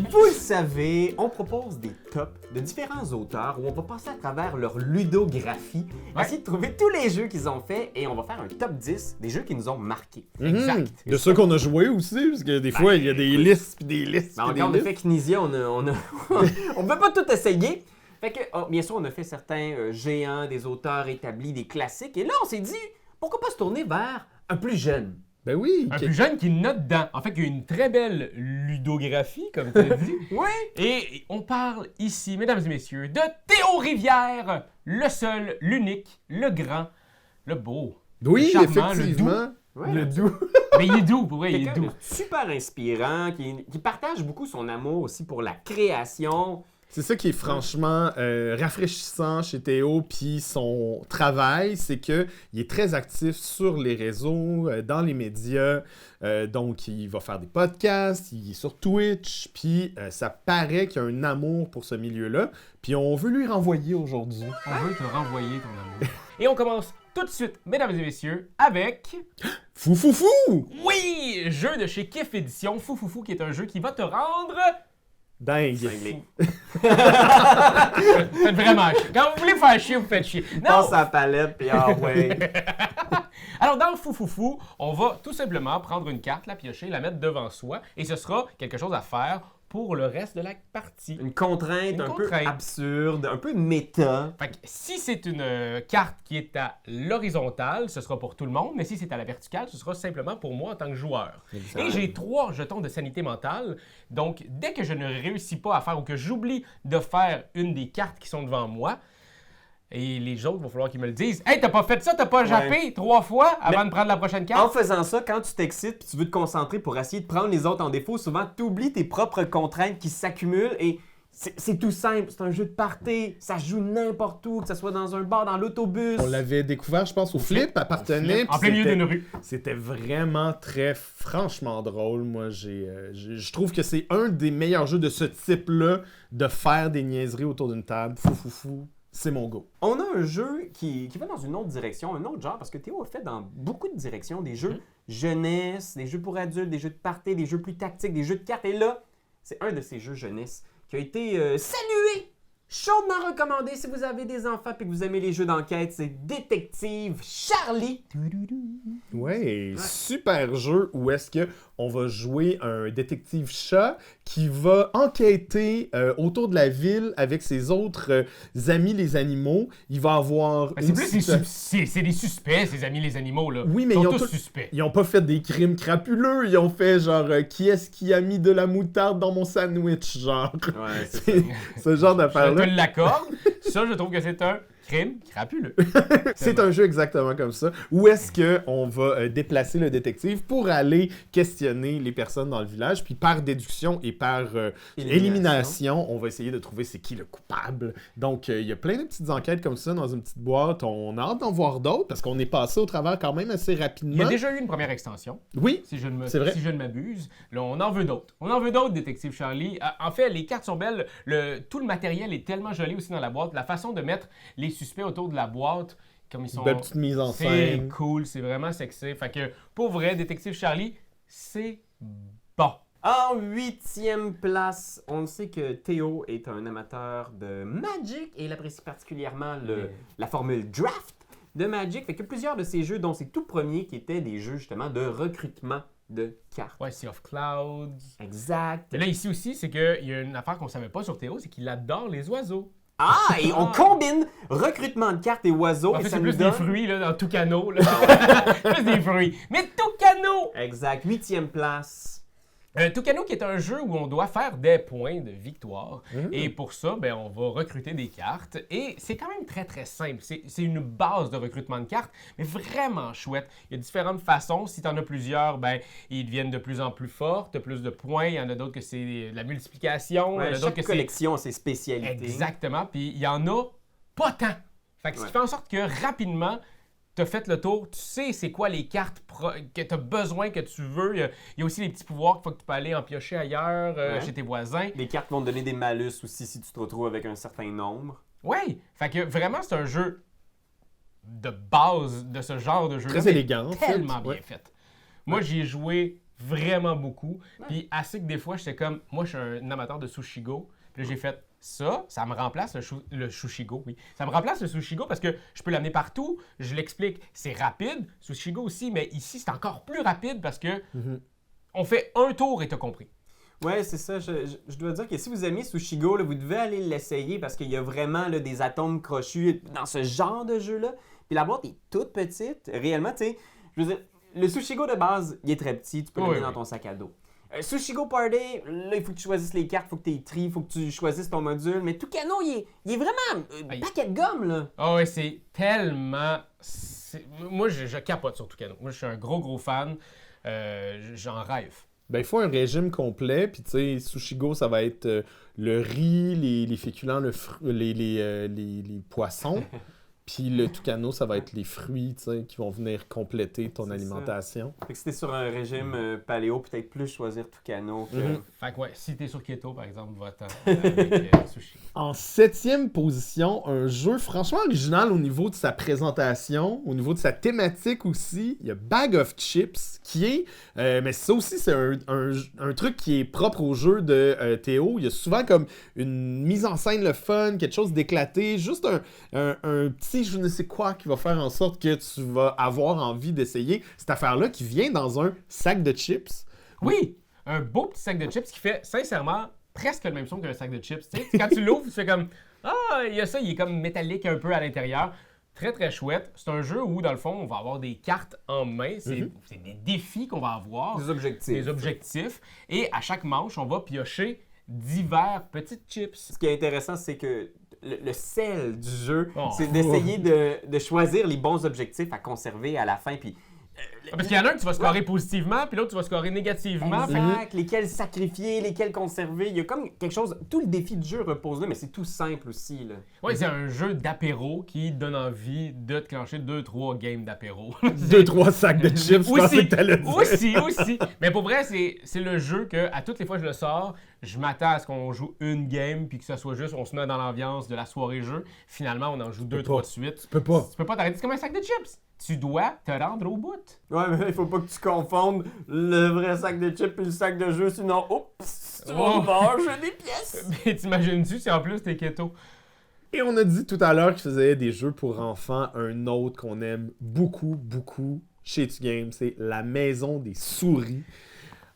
Vous le savez, on propose des tops de différents auteurs où on va passer à travers leur ludographie, essayer de trouver tous les jeux qu'ils ont fait et on va faire un top 10 des jeux qui nous ont marqués. Exact. De ceux qu'on a joués aussi, parce que des fois, il y a des listes puis des listes. Ben, on a fait Knizia, on ne peut pas tout essayer. Fait que, bien sûr, on a fait certains géants, des auteurs établis, des classiques. Et là, on s'est dit, pourquoi pas se tourner vers un plus jeune? Ben oui. Un plus jeune qui note dedans. En fait, il y a une très belle ludographie, comme tu as dit. Oui. Et on parle ici, mesdames et messieurs, de Théo Rivière, le seul, l'unique, le grand, le beau. Oui, le charmant, effectivement. Le doux. Mais il est doux, pour vrai, il est Quelqu'un doux. de super inspirant, qui partage beaucoup son amour aussi pour la création. C'est ça qui est franchement rafraîchissant chez Théo, puis son travail, c'est qu'il est très actif sur les réseaux, dans les médias, donc il va faire des podcasts, il est sur Twitch, puis ça paraît qu'il y a un amour pour ce milieu-là, puis on veut lui renvoyer aujourd'hui. On veut te renvoyer ton amour. Et on commence tout de suite, mesdames et messieurs, avec... Fou fou fou! Oui! Jeu de chez Kif Édition, Fou Fou Fou, qui est un jeu qui va te rendre... Dingue! Cinglé. Faites vraiment chier. Quand vous voulez faire chier, vous faites chier. Passe à la palette, puis ah ouais. Alors, dans le Fou Fou Fou, on va tout simplement prendre une carte, la piocher, la mettre devant soi, et ce sera quelque chose à faire pour le reste de la partie. Une contrainte peu absurde, un peu méta. Fait que si c'est une carte qui est à l'horizontale, ce sera pour tout le monde, mais si c'est à la verticale, ce sera simplement pour moi en tant que joueur. Exactement. Et j'ai 3 jetons de sanité mentale, donc dès que je ne réussis pas à faire ou que j'oublie de faire une des cartes qui sont devant moi, et les autres, il va falloir qu'ils me le disent. Hey, t'as pas fait ça, t'as pas jappé 3 fois avant de prendre la prochaine carte? En faisant ça, quand tu t'excites puis tu veux te concentrer pour essayer de prendre les autres en défaut, souvent tu oublies tes propres contraintes qui s'accumulent et c'est tout simple. C'est un jeu de party. Ça joue n'importe où, que ce soit dans un bar, dans l'autobus. On l'avait découvert, je pense, au Flip, appartenait. En plein milieu d'une rue. C'était vraiment franchement drôle. Moi, je trouve que c'est un des meilleurs jeux de ce type-là, de faire des niaiseries autour d'une table. Fou fou fou. C'est mon go. On a un jeu qui va dans une autre direction, un autre genre, parce que Théo a fait dans beaucoup de directions des jeux jeunesse, des jeux pour adultes, des jeux de party, des jeux plus tactiques, des jeux de cartes. Et là, c'est un de ces jeux jeunesse qui a été salué, chaudement recommandé si vous avez des enfants et que vous aimez les jeux d'enquête. C'est Détective Charlie. Ouais, super jeu où est-ce que on va jouer un détective chat qui va enquêter autour de la ville avec ses autres amis les animaux. Il va avoir... C'est plus c'est des suspects, ces amis les animaux, là. Oui, mais ils ils sont ont tous suspects. Ils ont pas fait des crimes crapuleux. Ils ont fait genre qui est-ce qui a mis de la moutarde dans mon sandwich, genre. Ouais, c'est ça. Ce genre Je d'affaire-là. te l'accorde. Ça, je trouve que c'est un crime crapuleux. C'est un jeu exactement comme ça. Où est-ce qu'on va déplacer le détective pour aller questionner les personnes dans le village, puis par déduction et par élimination, on va essayer de trouver c'est qui le coupable. Donc, il y a plein de petites enquêtes comme ça dans une petite boîte. On a hâte d'en voir d'autres parce qu'on est passé au travers quand même assez rapidement. Il y a déjà eu une première extension. Oui, Si je ne c'est vrai. m'abuse. Là, on en veut d'autres. On en veut d'autres, Détective Charlie. En fait, les cartes sont belles. Tout le matériel est tellement joli aussi dans la boîte. La façon de mettre les suspects autour de la boîte, comme ils sont... Belle petite mise en C'est scène. cool, c'est vraiment sexy. Fait que, pour vrai, Détective Charlie, c'est bon. En 8e place, on sait que Théo est un amateur de Magic et il apprécie particulièrement la formule draft de Magic. Fait que plusieurs de ces jeux, dont ses tout premiers qui étaient des jeux justement de recrutement de cartes. Ouais, Sea of Clouds. Exact. Et là, ici aussi, c'est qu'il y a une affaire qu'on savait pas sur Théo, c'est qu'il adore les oiseaux. Ah, et on combine recrutement de cartes et oiseaux. En et fait, ça c'est nous plus donne... des fruits, là, dans Toucano. Là. Plus des fruits. Mais Toucano! Exact. 8e place. Toucano qui est un jeu où on doit faire des points de victoire. Et pour ça, ben, on va recruter des cartes. Et c'est quand même très, très simple. C'est une base de recrutement de cartes, mais vraiment chouette. Il y a différentes façons. Si tu en as plusieurs, ben, ils deviennent de plus en plus forts. Tu as plus de points. Il y en a d'autres que c'est de la multiplication. Ouais, Il y en a d'autres chaque que collection a ses spécialités. Exactement. Puis il y en a pas tant. Fait que ce qui fait en sorte que rapidement, tu as fait le tour, tu sais c'est quoi les cartes que tu as besoin, que tu veux. Il y a aussi les petits pouvoirs qu'il faut que tu peux aller en piocher ailleurs, chez tes voisins. Les cartes vont te donner des malus aussi si tu te retrouves avec un certain nombre. Oui, fait que vraiment c'est un jeu de base de ce genre de jeu. Très élégant, en fait. Tellement bien Ouais. fait. Moi j'y ai joué vraiment beaucoup. Puis assez que des fois, j'étais comme, moi, je suis un amateur de Sushigo. Puis là, j'ai fait ça me remplace le Sushigo, oui. Ça me remplace le Sushigo parce que je peux l'amener partout. Je l'explique, c'est rapide. Sushigo aussi, mais ici, c'est encore plus rapide parce que on fait un tour et t'as compris. Ouais, c'est ça. Je dois dire que si vous aimez Sushigo, là, vous devez aller l'essayer parce qu'il y a vraiment là, des atomes crochus dans ce genre de jeu-là. Puis la boîte est toute petite. Réellement, tu sais, je veux dire, le Sushigo de base, il est très petit. Tu peux le mettre dans ton sac à dos. Sushigo Party, là, il faut que tu choisisses les cartes, il faut que tu les tries, il faut que tu choisisses ton module. Mais Tucano, il est vraiment paquet de gomme, là. Ah ouais, c'est tellement... Moi, je capote sur Tucano. Moi, je suis un gros fan. J'en rêve. Ben, il faut un régime complet, puis tu sais, Sushigo, ça va être le riz, les féculents, les poissons. Puis le Tucano, ça va être les fruits, tu sais, qui vont venir compléter ton alimentation. Fait que si t'es sur un régime paléo, peut-être plus choisir Tucano que... Fait que ouais, si t'es sur keto, par exemple, va-t'en avec Sushi. En 7e position, un jeu franchement original au niveau de sa présentation, au niveau de sa thématique aussi. Il y a Bag of Chips, qui est... mais ça aussi, c'est un truc qui est propre au jeu de Théo. Il y a souvent comme une mise en scène, le fun, quelque chose d'éclaté, juste un petit je ne sais quoi qui va faire en sorte que tu vas avoir envie d'essayer cette affaire-là qui vient dans un sac de chips. Oui, un beau petit sac de chips qui fait, sincèrement, presque le même son qu'un sac de chips. Tu sais, quand tu l'ouvres, tu fais comme « Ah, il y a ça, il est comme métallique un peu à l'intérieur. » Très, très chouette. C'est un jeu où, dans le fond, on va avoir des cartes en main. C'est des défis qu'on va avoir. Des objectifs. Des objectifs. Et à chaque manche, on va piocher divers petites chips. Ce qui est intéressant, c'est que le sel du jeu, c'est d'essayer de choisir les bons objectifs à conserver à la fin. Puis, parce qu'il y en a un que tu vas scorer positivement, puis l'autre tu vas scorer négativement. Exact. Lesquels sacrifier, lesquels conserver. Il y a comme quelque chose... Tout le défi du jeu repose là, mais c'est tout simple aussi, là. Oui, c'est un jeu d'apéro qui donne envie de te clencher 2-3 games d'apéro. 2-3 sacs de chips, je pensais que t'allais dire. Aussi. Mais pour vrai, c'est le jeu que, à toutes les fois que je le sors, je m'attends à ce qu'on joue une game, puis que ça soit juste, on se met dans l'ambiance de la soirée jeu. Finalement, on en joue 2-3 de suite. Tu peux pas. Tu peux pas t'arrêter. C'est comme un sac de chips. Tu dois te rendre au bout. Ouais, mais il faut pas que tu confondes le vrai sac de chips et le sac de jeu, sinon, oups, tu vas manger des pièces. Mais t'imagines-tu si en plus t'es keto? Et on a dit tout à l'heure qu'il faisait des jeux pour enfants. Un autre qu'on aime beaucoup chez Tu-Game, c'est La Maison des Souris.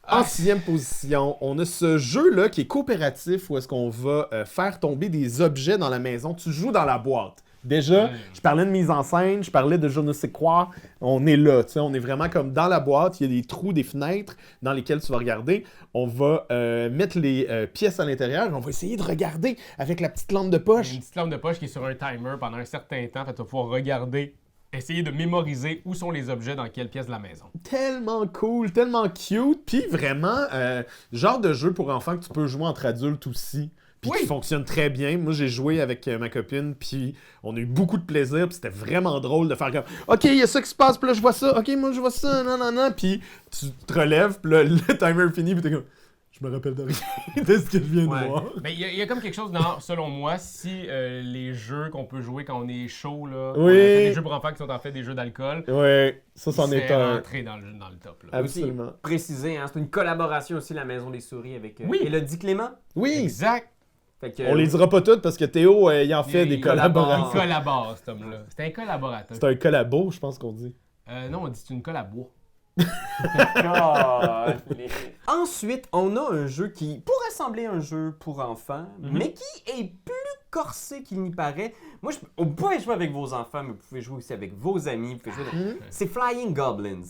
En 6e position, on a ce jeu-là qui est coopératif où est-ce qu'on va faire tomber des objets dans la maison. Tu joues dans la boîte. Déjà, je parlais de mise en scène, je parlais de je ne sais quoi. On est là, tu sais, on est vraiment comme dans la boîte. Il y a des trous, des fenêtres dans lesquelles tu vas regarder. On va mettre les pièces à l'intérieur et on va essayer de regarder avec la petite lampe de poche. Une petite lampe de poche qui est sur un timer pendant un certain temps. Fait que tu vas pouvoir regarder, essayer de mémoriser où sont les objets dans quelle pièce de la maison. Tellement cool, tellement cute. Puis vraiment, genre de jeu pour enfants que tu peux jouer entre adultes aussi. Puis qui fonctionne très bien. Moi, j'ai joué avec ma copine, puis on a eu beaucoup de plaisir, puis c'était vraiment drôle de faire comme « OK, il y a ça qui se passe, puis là, je vois ça. OK, moi, je vois ça, non. » Puis tu te relèves, puis là, le timer finit, puis t'es comme « Je me rappelle de rien de ce que je viens de voir. » Mais il y a comme quelque chose, selon moi, si les jeux qu'on peut jouer quand on est chaud, là, Oui. on a fait des jeux pour enfants qui sont en fait des jeux d'alcool, Ouais, ça, c'en est c'est un. rentré dans le top. Là. Absolument. Aussi, préciser, hein, c'est une collaboration aussi, La Maison des Souris, avec Oui. Élodie Clément. Oui, Exact. Fait que, on les dira pas toutes parce que Théo, il en fait des Il collaborations. collabore, cet homme-là. C'est un collaborateur. C'est un collabo, je pense qu'on dit. Non, on dit c'est une colle à bois. Ensuite, on a un jeu qui pourrait sembler un jeu pour enfants, mais qui est plus corsé qu'il n'y paraît. Moi, vous pouvez jouer avec vos enfants, mais vous pouvez jouer aussi avec vos amis. Vous pouvez jouer C'est Flying Goblins,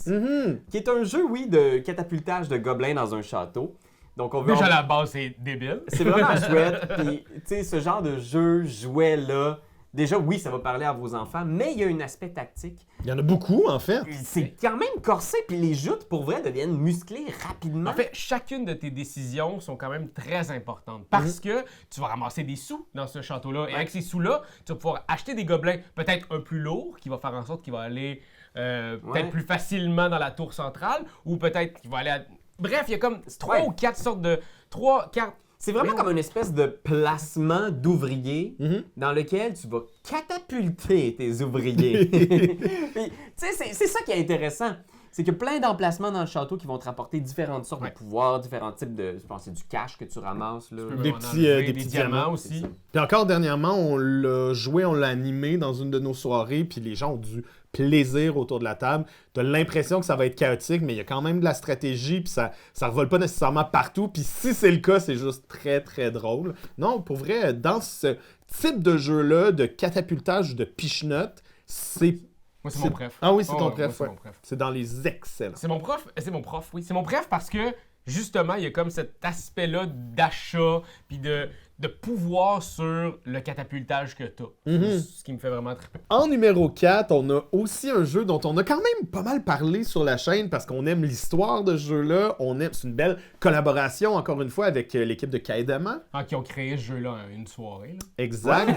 qui est un jeu, oui, de catapultage de gobelins dans un château. Donc, on veut Déjà, à la base, c'est débile. C'est vraiment chouette. Puis, tu sais, ce genre de jeu, jouet-là, déjà, oui, ça va parler à vos enfants, mais il y a un aspect tactique. Il y en a beaucoup, en fait. C'est quand même corsé, puis les joutes, pour vrai, deviennent musclées rapidement. En fait, chacune de tes décisions sont quand même très importantes parce que tu vas ramasser des sous dans ce château-là. Et avec ces sous-là, tu vas pouvoir acheter des gobelins peut-être un plus lourds qui va faire en sorte qu'il va aller peut-être plus facilement dans la tour centrale ou peut-être qu'il va aller à... Bref, il y a comme 3 ou 4 sortes de... 3 cartes. C'est vraiment comme une espèce de placement d'ouvriers dans lequel tu vas catapulter tes ouvriers. Puis, tu sais, c'est ça qui est intéressant. c'est qu'il y a plein d'emplacements dans le château qui vont te rapporter différentes sortes Ouais. de pouvoirs, différents types de... Je pense que c'est du cash que tu ramasses, là. Tu peux Des en petits, enlever, des des petits diamants diamants, aussi. Puis encore dernièrement, on l'a joué, on l'a animé dans une de nos soirées, puis les gens ont du plaisir autour de la table. T'as l'impression que ça va être chaotique, mais il y a quand même de la stratégie, puis ça revole pas nécessairement partout. Puis si c'est le cas, c'est juste très, très drôle. Non, pour vrai, dans ce type de jeu-là, de catapultage, de pichenote, c'est... Moi, c'est mon préf. Ah oui, c'est ton moi, préf, c'est ouais. mon préf. C'est dans les excellents. C'est mon prof, oui. C'est mon préf parce que, justement, il y a comme cet aspect-là d'achat, puis de pouvoir sur le catapultage que t'as. Ce qui me fait vraiment triper. En numéro 4, on a aussi un jeu dont on a quand même pas mal parlé sur la chaîne parce qu'on aime l'histoire de ce jeu-là. C'est une belle collaboration, encore une fois, avec l'équipe de Kaidama. Ah, qui ont créé ce jeu-là une soirée. Là. Exact.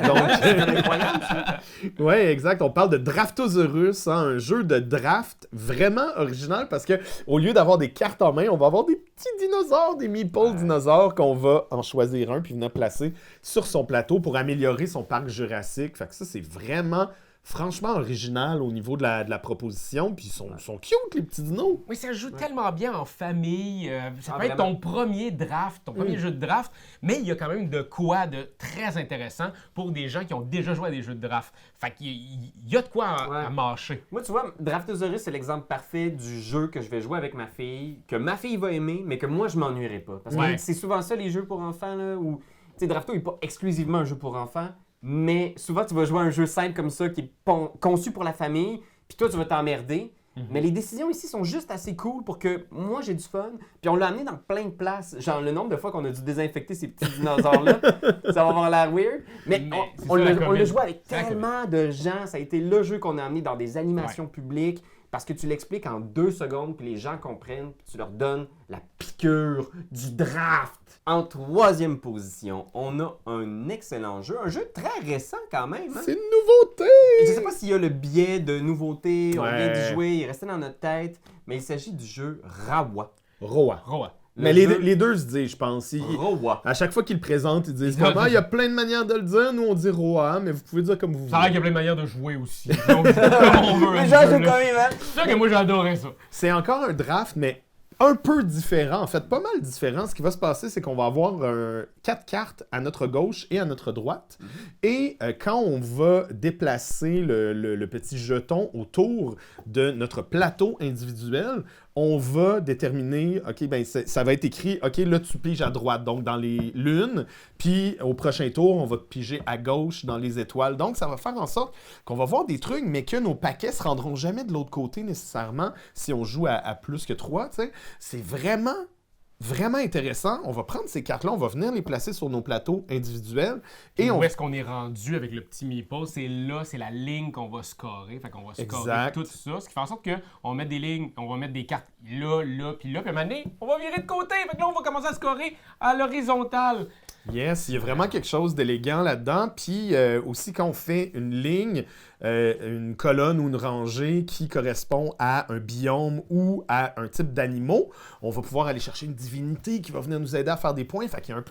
C'est incroyable, ça. Ouais, exact. On parle de Draftosaurus, hein, un jeu de draft vraiment original parce que au lieu d'avoir des cartes en main, on va avoir des petits dinosaures, des meeple dinosaures qu'on va en choisir un puis venir placer sur son plateau pour améliorer son parc jurassique. Fait que ça, c'est vraiment franchement original au niveau de la proposition. Puis ils sont cute, les petits dinos. Oui, ça joue tellement bien en famille. Ça Ah, peut être vraiment. ton premier draft, ton premier jeu de draft, mais il y a quand même de quoi de très intéressant pour des gens qui ont déjà joué à des jeux de draft. Fait qu'il y a de quoi à mâcher. Moi, tu vois, Draftosaurus, c'est l'exemple parfait du jeu que je vais jouer avec ma fille, que ma fille va aimer, mais que moi, je m'ennuierai pas. Parce que Ouais. c'est souvent ça, les jeux pour enfants, là, où... Tu sais, Drafto n'est pas exclusivement un jeu pour enfants, mais souvent, tu vas jouer à un jeu simple comme ça, qui est conçu pour la famille, puis toi, tu vas t'emmerder. Mais les décisions ici sont juste assez cool pour que moi, j'ai du fun. Puis on l'a amené dans plein de places. Genre, le nombre de fois qu'on a dû désinfecter ces petits dinosaures-là, ça va avoir l'air weird. Mais Mais c'est on ça, la l'a COVID. joué avec C'est la tellement de gens. Ça a été le jeu qu'on a amené dans des animations publiques. Parce que tu l'expliques en 2 secondes, puis les gens comprennent, puis tu leur donnes la piqûre du draft. En 3e position, on a un excellent jeu, un jeu très récent quand même. Hein? C'est une nouveauté! Je sais pas s'il y a le biais de nouveauté, on vient d'y Ouais. jouer, il est resté dans notre tête, mais il s'agit du jeu Rawa. Roa. Roa. Mais Le jeu les deux se disent, je pense. Rawa. À chaque fois qu'ils le présentent, ils disent Ils disent- comment il y a plein de manières de le dire. Nous, on dit Roa, mais vous pouvez dire comme vous Ça a l'air voulez. qu'il y a plein de manières de jouer aussi. Donc, comme on veut. Les à gens ce jouent jeu-là. quand même, hein? C'est sûr que moi, j'adorais ça. C'est encore un draft, mais un peu différent. En fait, pas mal différent. Ce qui va se passer, c'est qu'on va avoir 4 cartes à notre gauche et à notre droite. Et quand on va déplacer le petit jeton autour de notre plateau individuel, on va déterminer, OK, ben ça va être écrit, OK, là, tu piges à droite, donc dans les lunes, puis au prochain tour, on va piger à gauche dans les étoiles. Donc, ça va faire en sorte qu'on va voir des trucs, mais que nos paquets se rendront jamais de l'autre côté nécessairement si on joue à plus que 3, tu sais. C'est vraiment intéressant. On va prendre ces cartes-là, on va venir les placer sur nos plateaux individuels, et Où on... est-ce qu'on est rendu avec le petit meeple? C'est là, c'est la ligne qu'on va scorer. Fait qu'on va scorer Exact. tout ça. Ce qui fait en sorte qu'on met des lignes, on va mettre des cartes là, puis à un moment donné, on va virer de côté. Fait que là, on va commencer à scorer à l'horizontale. Yes, il y a vraiment quelque chose d'élégant là-dedans. Puis aussi, quand on fait une ligne, une colonne ou une rangée qui correspond à un biome ou à un type d'animaux, on va pouvoir aller chercher une divinité qui va venir nous aider à faire des points. Fait qu'il y a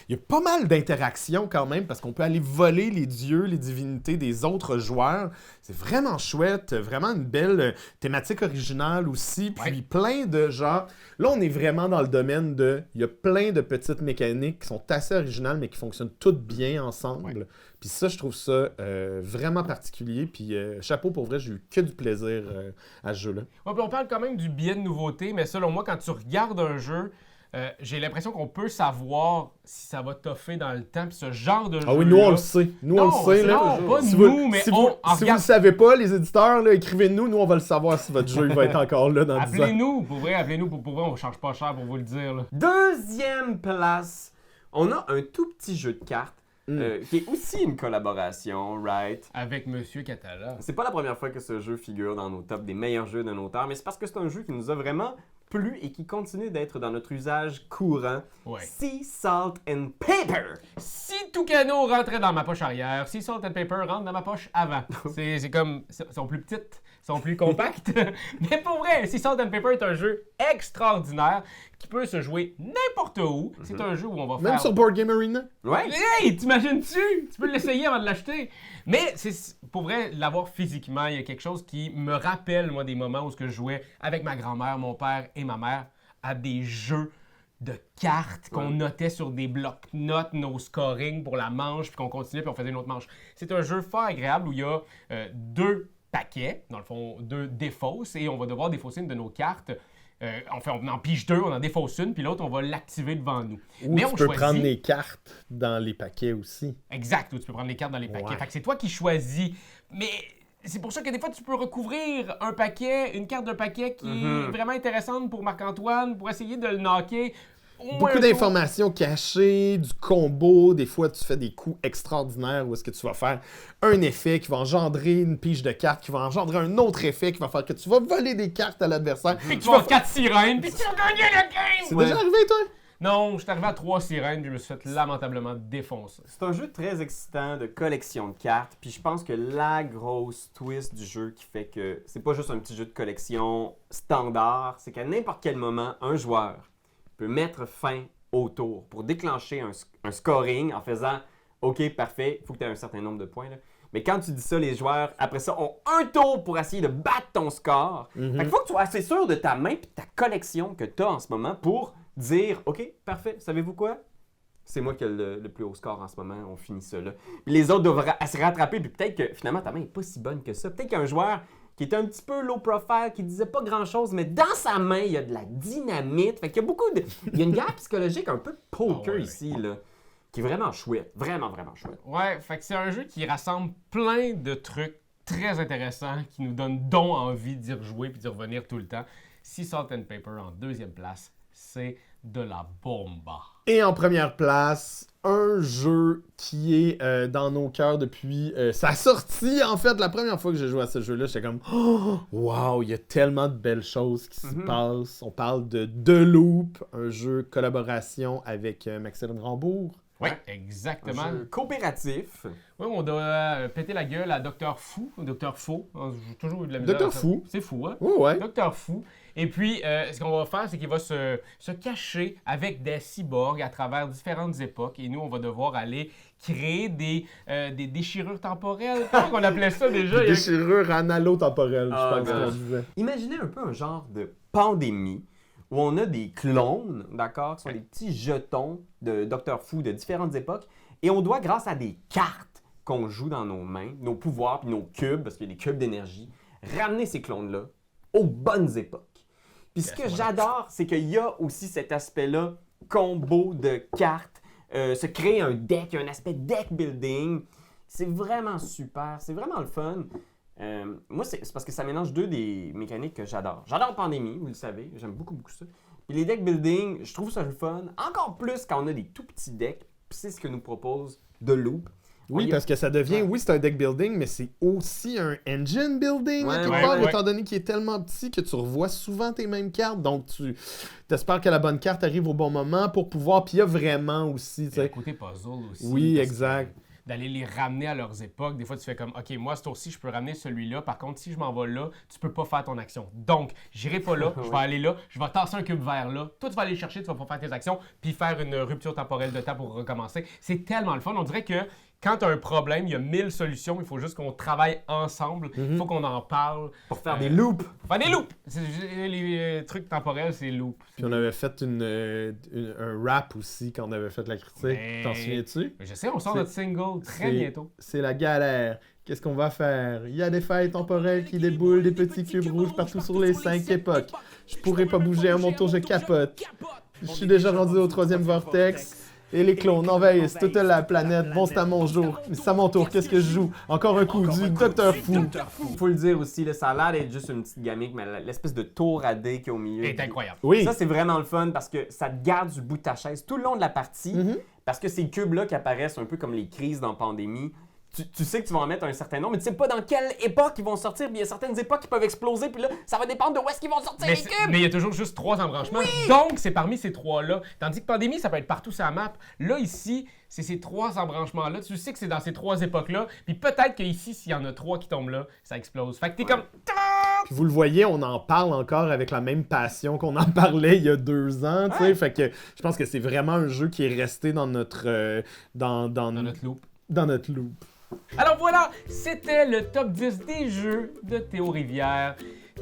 il y a pas mal d'interactions quand même parce qu'on peut aller voler les dieux, les divinités des autres joueurs. C'est vraiment chouette, vraiment une belle thématique originale aussi. Puis plein de genre... Là, on est vraiment dans le domaine de... Il y a plein de petites mécaniques qui sont assez originales, mais qui fonctionnent toutes bien ensemble. Ouais. Puis ça, je trouve ça vraiment particulier. Puis chapeau, pour vrai, j'ai eu que du plaisir à ce jeu-là. Ouais, puis on parle quand même du biais de nouveauté, mais selon moi, quand tu regardes un jeu, j'ai l'impression qu'on peut savoir si ça va toffer dans le temps. Puis ce genre de jeu. Ah oui, nous, on le sait. Nous, on le sait. Là. Non, pas Si nous, vous, mais si on vous, en si vous regarde. le savez pas, les éditeurs, là, écrivez-nous. Nous, on va le savoir si votre jeu il va être encore là dans 10 ans. Appelez-nous, pour vrai, appelez-nous. Pour vrai, on change pas cher pour vous le dire. Là. 2e place, on a un tout petit jeu de cartes qui est aussi une collaboration, right? Avec Monsieur Catala. C'est pas la première fois que ce jeu figure dans nos tops des meilleurs jeux d'un auteur, mais c'est parce que c'est un jeu qui nous a vraiment plu et qui continue d'être dans notre usage courant. Ouais. Sea, Salt and Paper! Si Tucano rentrait dans ma poche arrière. Sea Salt and Paper rentre dans ma poche avant. C'est comme... Ils sont plus petites, ils sont plus compactes. Mais pour vrai, Sea Salt and Paper est un jeu extraordinaire qui peut se jouer n'importe où. C'est un jeu où on va faire... Même sur Board Game Arena? Ouais. Hey, t'imagines-tu? Tu peux l'essayer avant de l'acheter. Mais pour vrai, l'avoir physiquement, il y a quelque chose qui me rappelle, moi, des moments où je jouais avec ma grand-mère, mon père et ma mère à des jeux de cartes qu'on notait sur des blocs-notes, nos scoring pour la manche, puis qu'on continuait, puis on faisait une autre manche. C'est un jeu fort agréable où il y a 2 paquets, dans le fond, 2 défausses, et on va devoir défausser une de nos cartes. On en pige 2, on en défausse une, puis l'autre, on va l'activer devant nous. Ou tu peux prendre les cartes dans les paquets aussi. Exact, ou tu peux prendre les cartes dans les paquets. Ouais. Fait que c'est toi qui choisis. Mais c'est pour ça que des fois, tu peux recouvrir une carte d'un paquet qui est vraiment intéressante pour Marc-Antoine, pour essayer de le knocker. Beaucoup d'informations cachées, du combo. Des fois, tu fais des coups extraordinaires où est-ce que tu vas faire un effet qui va engendrer une pige de cartes, qui va engendrer un autre effet qui va faire que tu vas voler des cartes à l'adversaire. Puis tu vas 4 sirènes, puis tu vas gagner le game! C'est déjà arrivé, toi? Non, je suis arrivé à 3 sirènes, puis je me suis fait lamentablement défoncer. C'est un jeu très excitant de collection de cartes. Puis je pense que la grosse twist du jeu qui fait que c'est pas juste un petit jeu de collection standard, c'est qu'à n'importe quel moment, un joueur peut mettre fin au tour pour déclencher un scoring en faisant « OK, parfait, il faut que tu aies un certain nombre de points. » Mais quand tu dis ça, les joueurs, après ça, ont un tour pour essayer de battre ton score. Fait qu'il faut que tu sois assez sûr de ta main et de ta collection que tu as en ce moment pour dire « OK, parfait, savez-vous quoi? C'est moi qui ai le plus haut score en ce moment, on finit ça là. » Puis les autres doivent se rattraper, puis peut-être que finalement ta main n'est pas si bonne que ça. Peut-être qu'il y a un joueur qui était un petit peu low profile, qui disait pas grand-chose, mais dans sa main, il y a de la dynamite. Fait qu'il y a beaucoup de... Il y a une guerre psychologique un peu de poker ici, là, qui est vraiment chouette. Vraiment, vraiment chouette. Ouais, fait que c'est un jeu qui rassemble plein de trucs très intéressants qui nous donnent donc envie d'y rejouer puis d'y revenir tout le temps. Sea Salt and Paper en 2e place, c'est de la bomba. Et en première place, un jeu qui est dans nos cœurs depuis sa sortie. En fait, la première fois que j'ai joué à ce jeu-là, j'étais comme oh, wow, il y a tellement de belles choses qui se passent. On parle de The Loop, un jeu collaboration avec Maxime Rambourg. Oui, exactement. Un jeu coopératif. Oui, on doit péter la gueule à Docteur Fou, Docteur Faux. J'ai toujours eu de la misère. Docteur Fou. C'est fou, hein? Oh, ouais. Docteur Fou. Et puis, ce qu'on va faire, c'est qu'il va se cacher avec des cyborgs à travers différentes époques. Et nous, on va devoir aller créer des déchirures temporelles. Comment on appelait ça déjà? Des déchirures analo-temporelles, je pense qu'on gosh. disait. Imaginez un peu un genre de pandémie où on a des clones, d'accord, qui sont des petits jetons de Docteur Fou de différentes époques. Et on doit, grâce à des cartes qu'on joue dans nos mains, nos pouvoirs puis nos cubes, parce qu'il y a des cubes d'énergie, ramener ces clones-là aux bonnes époques. Puis ce que j'adore, c'est qu'il y a aussi cet aspect-là, combo de cartes, se créer un deck, un aspect deck building. C'est vraiment super, c'est vraiment le fun. Moi, c'est parce que ça mélange deux des mécaniques que j'adore. J'adore Pandémie, vous le savez, j'aime beaucoup ça. Puis les deck building, je trouve ça le fun. Encore plus quand on a des tout petits decks, puis c'est ce que nous propose The Loop. Oui, parce que ça devient, oui, c'est un deck building, mais c'est aussi un engine building, à quelque part, étant donné qu'il est tellement petit que tu revois souvent tes mêmes cartes. Donc, tu espères que la bonne carte arrive au bon moment pour pouvoir. Puis il y a vraiment aussi, tu sais. Le côté puzzle aussi. Oui, exact. D'aller les ramener à leurs époques. Des fois, tu fais comme, OK, moi, ce tour-ci, je peux ramener celui-là. Par contre, si je m'en vais là, tu peux pas faire ton action. Donc, j'irai pas là, je vais aller là, je vais tasser un cube vert là. Toi, tu vas aller le chercher, tu vas pas faire tes actions, puis faire une rupture temporelle de temps pour recommencer. C'est tellement le fun. On dirait que quand tu as un problème, il y a 1000 solutions. Il faut juste qu'on travaille ensemble. Il faut qu'on en parle. Pour faire des loops. Faire des loops. Les trucs temporels, c'est loops. Puis on avait fait un rap aussi quand on avait fait la critique. T'en souviens-tu? Je sais, on sort notre single très bientôt. C'est la galère. Qu'est-ce qu'on va faire? Il y a des failles temporelles qui déboulent, des petits cubes rouges partout sur les 5 époques. Je pourrais pas bouger à mon tour, je capote. Je suis déjà rendu au 3e vortex. Et les clones envahissent toute la planète. Bon, c'est à mon jour. Mais c'est à mon tour. Qu'est-ce que je joue? Encore un coup du Docteur Fou. Faut le dire aussi, là, ça a l'air d'être juste une petite gamique, mais l'espèce de tour à dés qu'il y a au milieu. C'est incroyable. Oui. Ça, c'est vraiment le fun parce que ça te garde du bout de ta chaise tout le long de la partie. Parce que ces cubes-là qui apparaissent un peu comme les crises dans Pandémie, tu sais que tu vas en mettre un certain nombre, mais tu sais pas dans quelle époque ils vont sortir. Puis il y a certaines époques qui peuvent exploser, puis là, ça va dépendre de où est-ce qu'ils vont sortir les cubes. Mais il y a toujours juste 3 embranchements. Donc, c'est parmi ces 3-là. Tandis que Pandémie, ça peut être partout sur la map. Là, ici, c'est ces 3 embranchements-là. Tu sais que c'est dans ces 3 époques-là. Puis peut-être qu'ici, s'il y en a 3 qui tombent là, ça explose. Fait que t'es comme... Puis vous le voyez, on en parle encore avec la même passion qu'on en parlait il y a 2 ans, tu sais. Fait que je pense que c'est vraiment un jeu qui est resté dans notre... dans notre loop. Dans notre loop. Alors voilà, c'était le top 10 des jeux de Théo Rivière.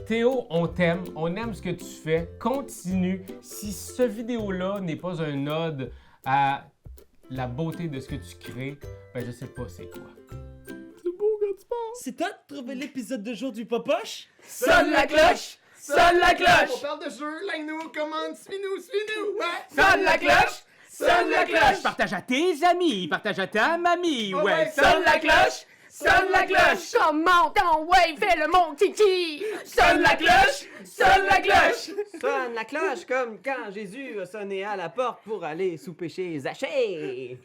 Théo, on t'aime, on aime ce que tu fais. Continue. Si ce vidéo-là n'est pas un ode à la beauté de ce que tu crées, ben je sais pas c'est quoi. C'est beau quand tu parles. C'est toi de trouver l'épisode de jour du Popoche? Sonne la cloche! Sonne la cloche! On parle de jeu, like-nous, commande, suis-nous, ouais! Sonne la cloche! Sonne la cloche! Partage à tes amis, partage à ta mamie, ouais! Sonne la cloche! Sonne la cloche! Comment ton ouais, fais le mon kiki! Sonne la cloche! Sonne la cloche! Sonne la cloche comme quand Jésus a sonné à la porte pour aller souper chez Zachée.